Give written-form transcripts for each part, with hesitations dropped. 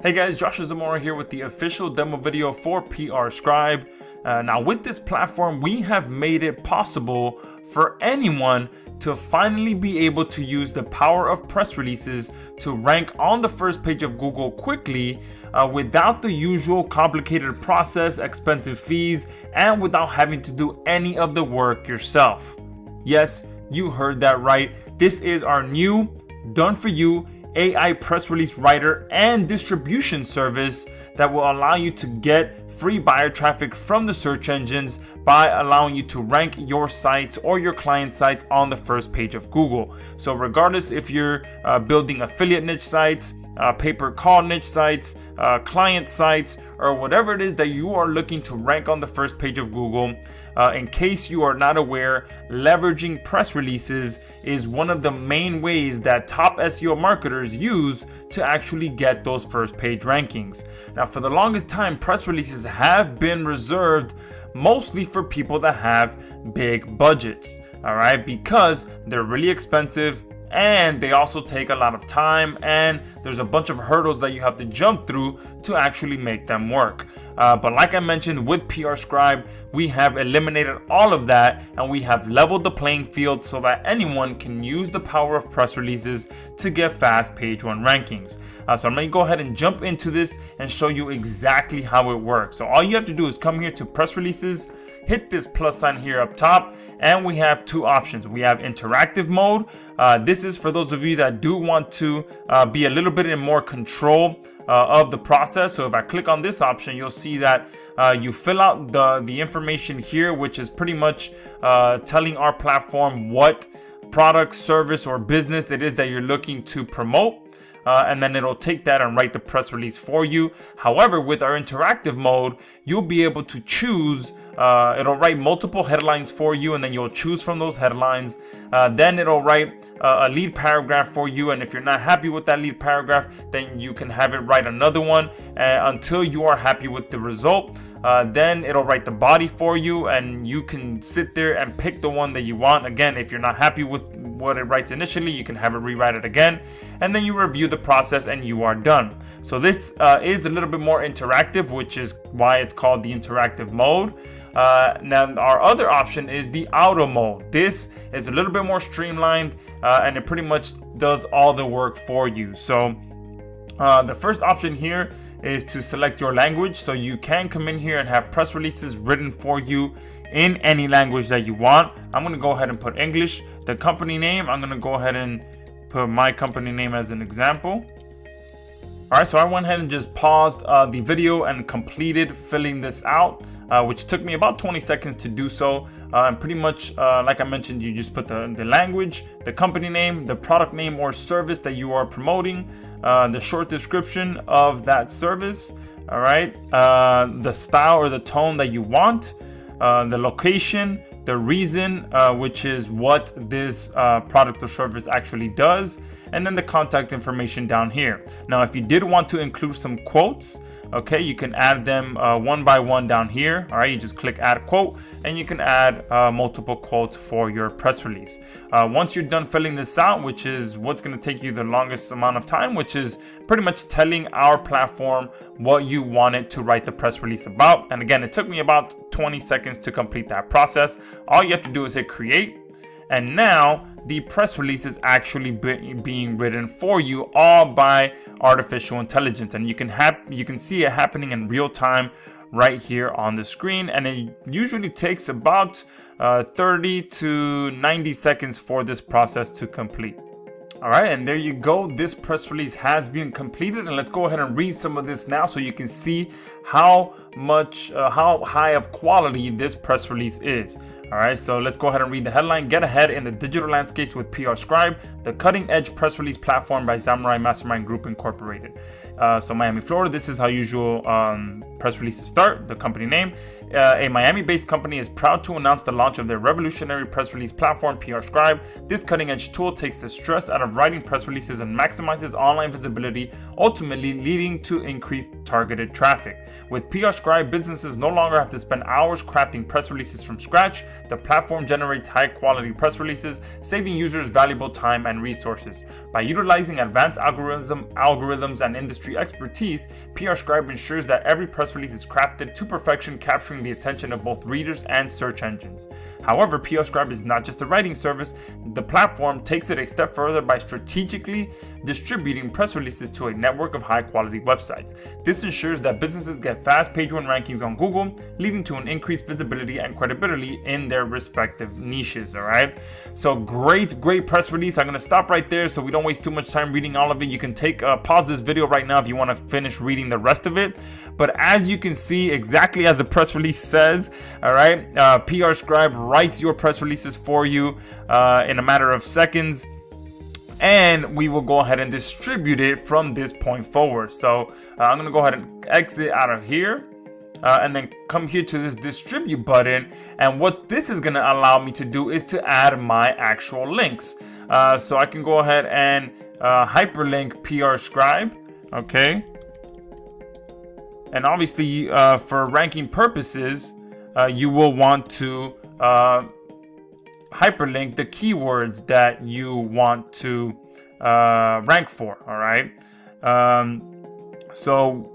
Hey guys, Joshua Zamora here with the official demo video for PR Scribe. Now with this platform, we have made it possible for anyone to finally be able to use the power of press releases to rank on the first page of Google quickly without the usual complicated process, expensive fees, and without having to do any of the work yourself. Yes, you heard that right. This is our new done for you AI press release writer and distribution service that will allow you to get free buyer traffic from the search engines by allowing you to rank your sites or your client sites on the first page of Google. So regardless if you're building affiliate niche sites, pay-per-call niche sites, client sites, or whatever it is that you are looking to rank on the first page of Google, in case you are not aware, leveraging press releases is one of the main ways that top SEO marketers use to actually get those first page rankings. Now, for the longest time, press releases have been reserved mostly for people that have big budgets, all right, because they're really expensive and they also take a lot of time, and there's a bunch of hurdles that you have to jump through to actually make them work. But like I mentioned, with PR Scribe, we have eliminated all of that, and we have leveled the playing field so that anyone can use the power of press releases to get fast page one rankings. So I'm going to go ahead and jump into this and show you exactly how it works. So all you have to do is come here to press releases, hit this plus sign here up top, and we have two options. We have interactive mode. This is for those of you that do want to be a little bit in more control of the process. So if I click on this option, you'll see that you fill out the information here, which is pretty much telling our platform what product, service, or business it is that you're looking to promote. And then it'll take that and write the press release for you. However, with our interactive mode, you'll be able to choose. It'll write multiple headlines for you, and then you'll choose from those headlines. Then it'll write a lead paragraph for you, and if you're not happy with that lead paragraph, then you can have it write another one until you are happy with the result. Then it'll write the body for you, and you can sit there and pick the one that you want. Again, if you're not happy with what it writes initially, you can have it rewrite it again, and then you review the process and you are done. So this is a little bit more interactive, which is why it's called the interactive mode. Now our other option is the auto mode. This is a little bit more streamlined, and it pretty much does all the work for you. So the first option here is to select your language, so you can come in here and have press releases written for you in any language that you want. I'm going to go ahead and put English. The company name, I'm going to go ahead and put my company name as an example. Alright, so I went ahead and just paused the video and completed filling this out, which took me about 20 seconds to do so. And pretty much, like I mentioned, you just put the language, the company name, the product name or service that you are promoting, the short description of that service, all right, the style or the tone that you want, the location, the reason, which is what this product or service actually does, and then the contact information down here. Now, if you did want to include some quotes, okay, you can add them one by one down here. All right, you just click add quote, and you can add multiple quotes for your press release. Once you're done filling this out, which is what's going to take you the longest amount of time, which is pretty much telling our platform what you want it to write the press release about. And again, it took me about 20 seconds to complete that process. All you have to do is hit create, and now the press release is actually being written for you, all by artificial intelligence, and you can see it happening in real time right here on the screen, and it usually takes about 30 to 90 seconds for this process to complete. All right, and there you go. This press release has been completed, and let's go ahead and read some of this now so you can see how high of quality this press release is. All right, so let's go ahead and read the headline. Get ahead in the digital landscapes with PR Scribe, the cutting-edge press release platform by Samurai Mastermind Group Incorporated. So Miami, Florida, this is how usual press releases start. The company name. A Miami-based company is proud to announce the launch of their revolutionary press release platform, PR Scribe. This cutting-edge tool takes the stress out of writing press releases and maximizes online visibility, ultimately leading to increased targeted traffic. With PR Scribe, businesses no longer have to spend hours crafting press releases from scratch. The platform generates high-quality press releases, saving users valuable time and resources. By utilizing advanced algorithms and industry expertise, PR Scribe ensures that every press release is crafted to perfection, capturing the attention of both readers and search engines. However, PR Scribe is not just a writing service. The platform takes it a step further by strategically distributing press releases to a network of high-quality websites. This ensures that businesses get fast page one rankings on Google, leading to an increased visibility and credibility in their respective niches. All right, so great press release. I'm going to stop right there so we don't waste too much time reading all of it. You can pause this video right now if you want to finish reading the rest of it. But as you can see, exactly as the press release says, all right, PR Scribe writes your press releases for you in a matter of seconds, and we will go ahead and distribute it from this point forward. So I'm going to go ahead and exit out of here and then come here to this distribute button. And what this is going to allow me to do is to add my actual links. So I can go ahead and hyperlink PR Scribe. Okay. And obviously for ranking purposes, you will want to hyperlink the keywords that you want to rank for. All right. So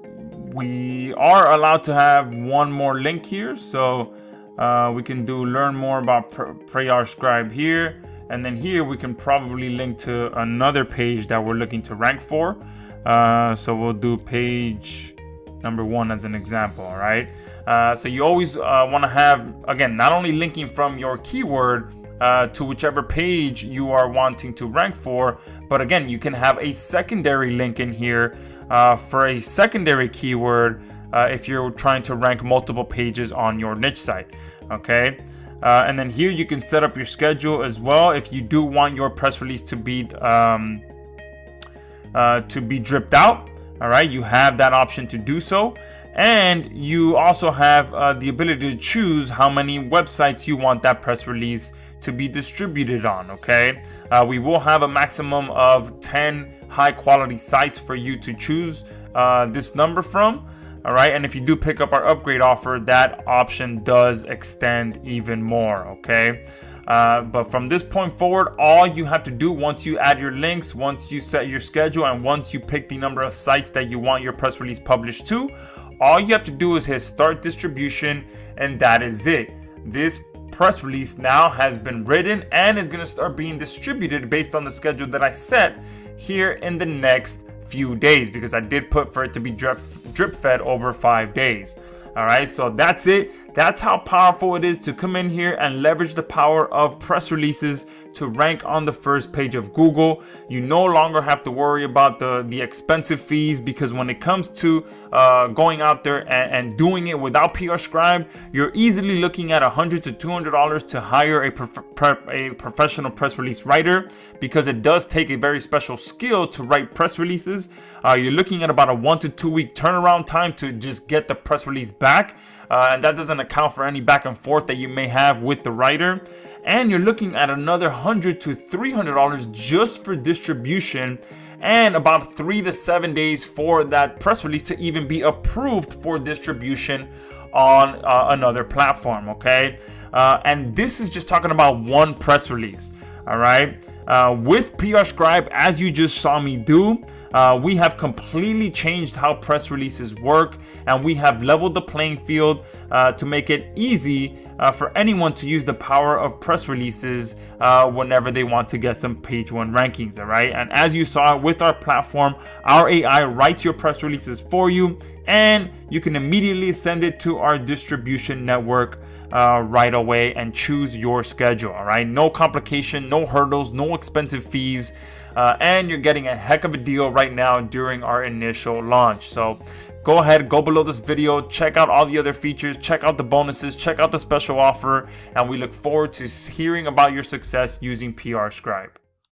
we are allowed to have one more link here. So we can do learn more about PR Scribe here. And then here we can probably link to another page that we're looking to rank for. So we'll do page number 1 as an example. All right. So you always want to have, again, not only linking from your keyword to whichever page you are wanting to rank for, but again, you can have a secondary link in here for a secondary keyword if you're trying to rank multiple pages on your niche site. Okay. And then here you can set up your schedule as well if you do want your press release to be dripped out. All right, you have that option to do so. And you also have the ability to choose how many websites you want that press release to be distributed on. Okay, we will have a maximum of 10 high quality sites for you to choose this number from. All right, and if you do pick up our upgrade offer, that option does extend even more. Okay. But from this point forward, all you have to do once you add your links, once you set your schedule, and once you pick the number of sites that you want your press release published to, all you have to do is hit start distribution, and that is it. This press release now has been written and is going to start being distributed based on the schedule that I set here in the next few days, because I did put for it to be drip fed over 5 days. All right, so that's it. That's how powerful it is to come in here and leverage the power of press releases to rank on the first page of Google. You no longer have to worry about the expensive fees, because when it comes to going out there and doing it without PR Scribe, you're easily looking at $100 to $200 to hire a professional press release writer, because it does take a very special skill to write press releases. You're looking at about a 1 to 2 week turnaround time to just get the press release back. And that doesn't account for any back and forth that you may have with the writer. And you're looking at another $100 to $300 just for distribution, and about 3 to 7 days for that press release to even be approved for distribution on another platform. Okay. And this is just talking about one press release. All right. With PR Scribe, as you just saw me do, we have completely changed how press releases work, and we have leveled the playing field to make it easy for anyone to use the power of press releases whenever they want to get some page one rankings. All right. And as you saw with our platform, our AI writes your press releases for you, and you can immediately send it to our distribution network right away and choose your schedule. All right. No complication, no hurdles, no expensive fees. And you're getting a heck of a deal right now during our initial launch. So go ahead, go below this video, check out all the other features, check out the bonuses, check out the special offer, and we look forward to hearing about your success using PR Scribe.